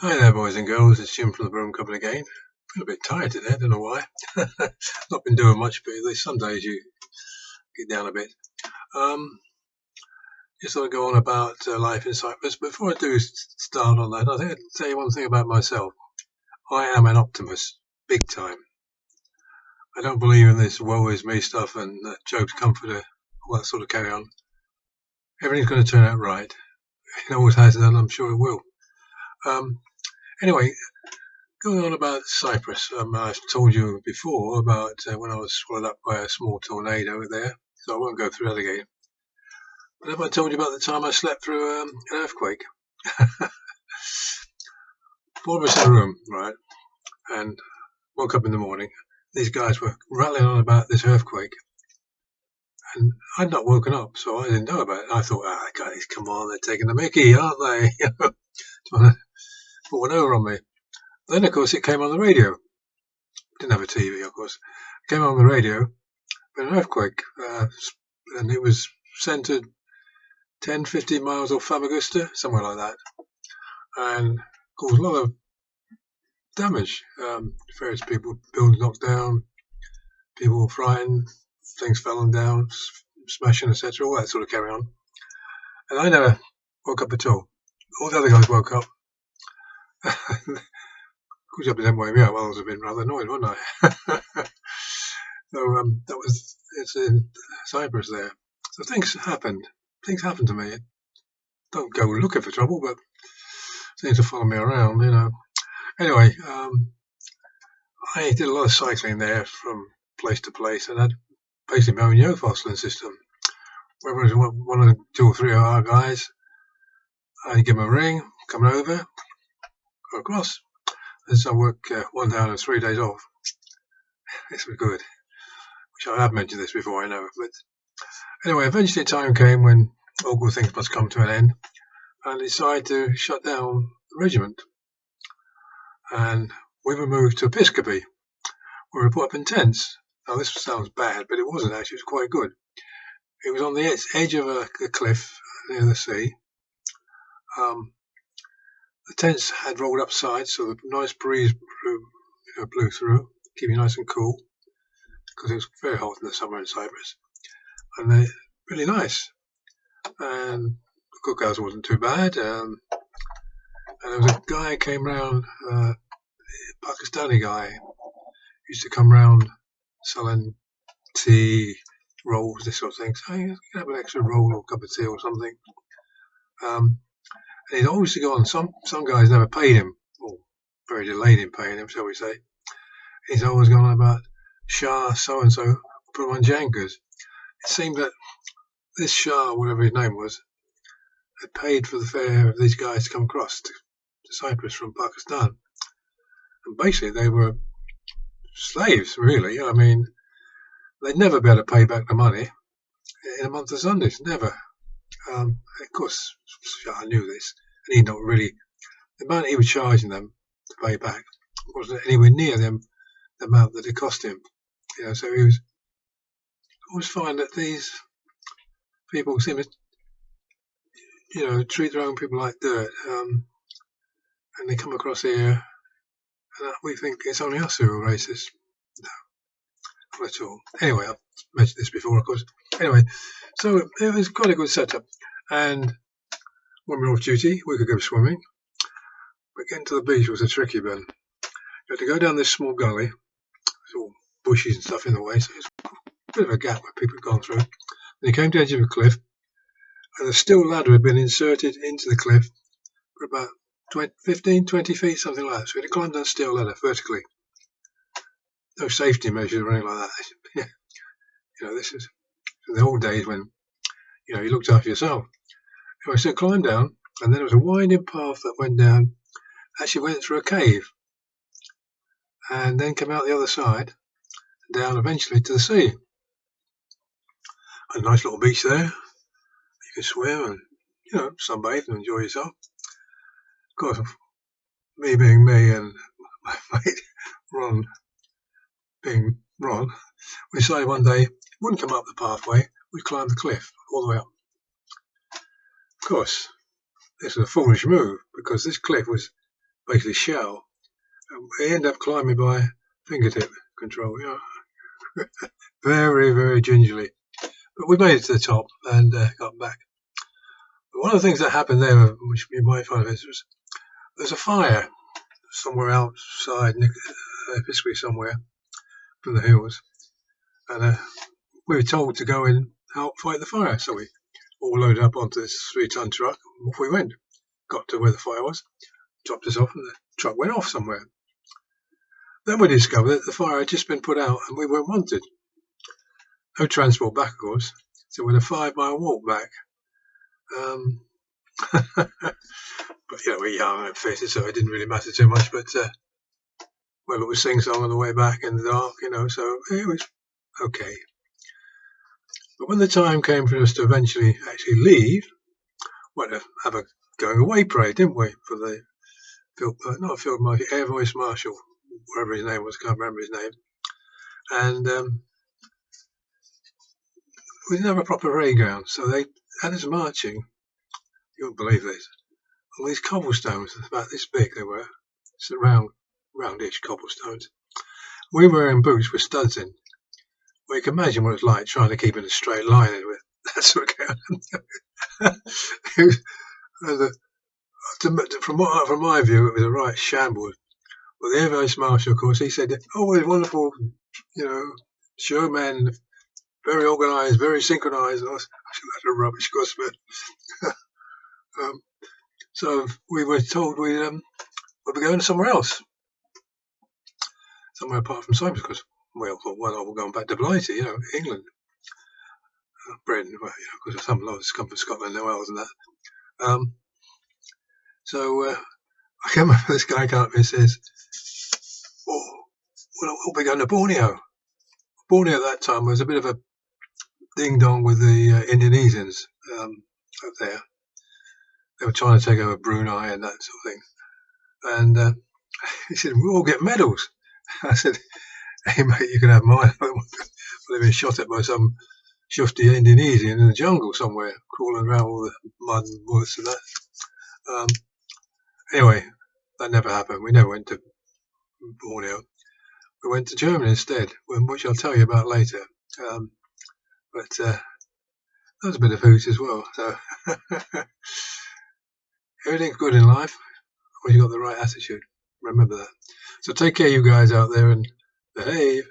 Hi there, boys and girls. It's Jim from the Broom Cupboard again. Feel a bit tired today. I don't know why. Not been doing much, but there's some days you get down a bit. Just want to go on about life in Cyprus. Before I do start on that, I think I'd tell you one thing about myself. I am an optimist, big time. I don't believe in this woe is me stuff and Job's comforter, all that sort of carry on. Everything's going to turn out right. It always has done. I'm sure it will. Anyway, going on about Cyprus, I've told you before about when I was swallowed up by a small tornado there, so I won't go through that again. But have I told you about the time I slept through an earthquake? 4 of us in a room, right, and woke up in the morning. These guys were rattling on about this earthquake, and I'd not woken up, so I didn't know about it. I thought, guys, come on, they're taking the mickey, aren't they? Trying to put one over on me. Then, of course, it came on the radio. Didn't have a TV, of course. It came on the radio, but an earthquake, and it was centered 10, 15 miles off Famagusta, somewhere like that, and caused a lot of damage. Various people, buildings knocked down, people were frightened, things falling down, smashing, etc., all that sort of carry on. And I never woke up at all. All the other guys woke up. Of course, you didn't wake me up. Well, I would have been rather annoyed, wouldn't I? So it's in Cyprus there. So things happened. Things happened to me. Don't go looking for trouble, but seems to follow me around, Anyway, I did a lot of cycling there from place to place, and had basically my own yoke fostering system. Whether it was one of the 2 or 3 of our guys, I'd give them a ring, come over, go across. And so I work 1 down and 3 days off. This was good. Which I have mentioned this before, I know. But anyway, eventually a time came when all good things must come to an end, and I decided to shut down the regiment. And we were moved to Episkopi, where we put up in tents. Now this sounds bad, but it wasn't actually. It was quite good. It was on the edge of a cliff near the sea. The tents had rolled up sides, so the nice breeze blew through, keep you nice and cool, because it was very hot in the summer in Cyprus. And they're really nice. And the cookhouse wasn't too bad. And there was a guy who came round, a Pakistani guy, used to come round selling tea, rolls, this sort of thing. So you can have an extra roll or cup of tea or something. And he'd always go on. Some guys never paid him, or very delayed in paying him, shall we say. He's always gone on about Shah so-and-so, put him on Jankers. It seemed that this Shah, whatever his name was, had paid for the fare of these guys to come across to Cyprus from Pakistan. And basically they were slaves, really. I mean, they'd never be able to pay back the money in a month of Sundays, never. Of course, Shah knew this, and he not really. The amount he was charging them to pay back wasn't anywhere near the amount that it cost him. So he was always find that these people seem to, treat their own people like dirt, and they come across here, and we think it's only us who are racist. No, not at all. Anyway, I've mentioned this before, of course. Anyway, so it was quite a good setup, and when we were off duty, we could go swimming, but getting to the beach was a tricky one. You had to go down this small gully, there's all bushes and stuff in the way, so it's a bit of a gap where people had gone through. Then you came to the edge of a cliff, and a steel ladder had been inserted into the cliff for about 15, 20 feet, something like that. So we had to climb that steel ladder vertically. No safety measures or anything like that. This is in the old days when, you looked after yourself. Anyway, so climbed down, and then there was a winding path that went down, actually went through a cave, and then came out the other side, and down eventually to the sea. A nice little beach there. You can swim and, sunbathe and enjoy yourself. Of course, me being me and my mate Ron being Ron, we decided one day we wouldn't come up the pathway, we'd climb the cliff all the way up. Of course, this was a foolish move, because this cliff was basically shell. He ended up climbing by fingertip control. Very, very gingerly. But we made it to the top and got back. But one of the things that happened there, which you might find of interest, there's a fire somewhere outside Episkopi somewhere from the hills, and we were told to go in and help fight the fire. So we all loaded up onto this 3-ton truck, and off we went. Got to where the fire was, dropped us off, and the truck went off somewhere. Then we discovered that the fire had just been put out and we weren't wanted. No transport back, of course, so we had a 5-mile walk back. But we're young and fit, so it didn't really matter too much. But it was sing-song on the way back in the dark, so it was okay. But when the time came for us to eventually actually leave, we had to have a going away parade, didn't we? For the field marshal, air voice marshal, whatever his name was, can't remember his name. And we didn't have a proper parade ground, so they had us marching. You won't believe this. All these cobblestones, about this big they were, it's roundish cobblestones. We were wearing boots with studs in. Well, you can imagine what it's like trying to keep in a straight line with that sort of from my view, it was a right shambles. Well, the air vice marshal, of course, he said, "Oh, he's wonderful, showman, very organised, very synchronised." I said, "That's a rubbish gospel." So we were told we'd be going somewhere else, somewhere apart from Cyprus, because we all thought, well, we're going back to Blighty, England, Britain, because some lots come from Scotland and Wales and that. So I came up with this guy came up and says, we'll be going to Borneo. Borneo at that time was a bit of a ding-dong with the Indonesians up there. They were trying to take over Brunei and that sort of thing. And he said, we'll all get medals. I said, hey, mate, you can have mine. They've been shot at by some shufty Indonesian in the jungle somewhere, crawling around all the mud and bullets and that. Anyway, that never happened. We never went to Borneo. We went to Germany instead, which I'll tell you about later. But that was a bit of hoot as well. So everything's good in life when you've got the right attitude. Remember that. So take care, you guys out there, and behave.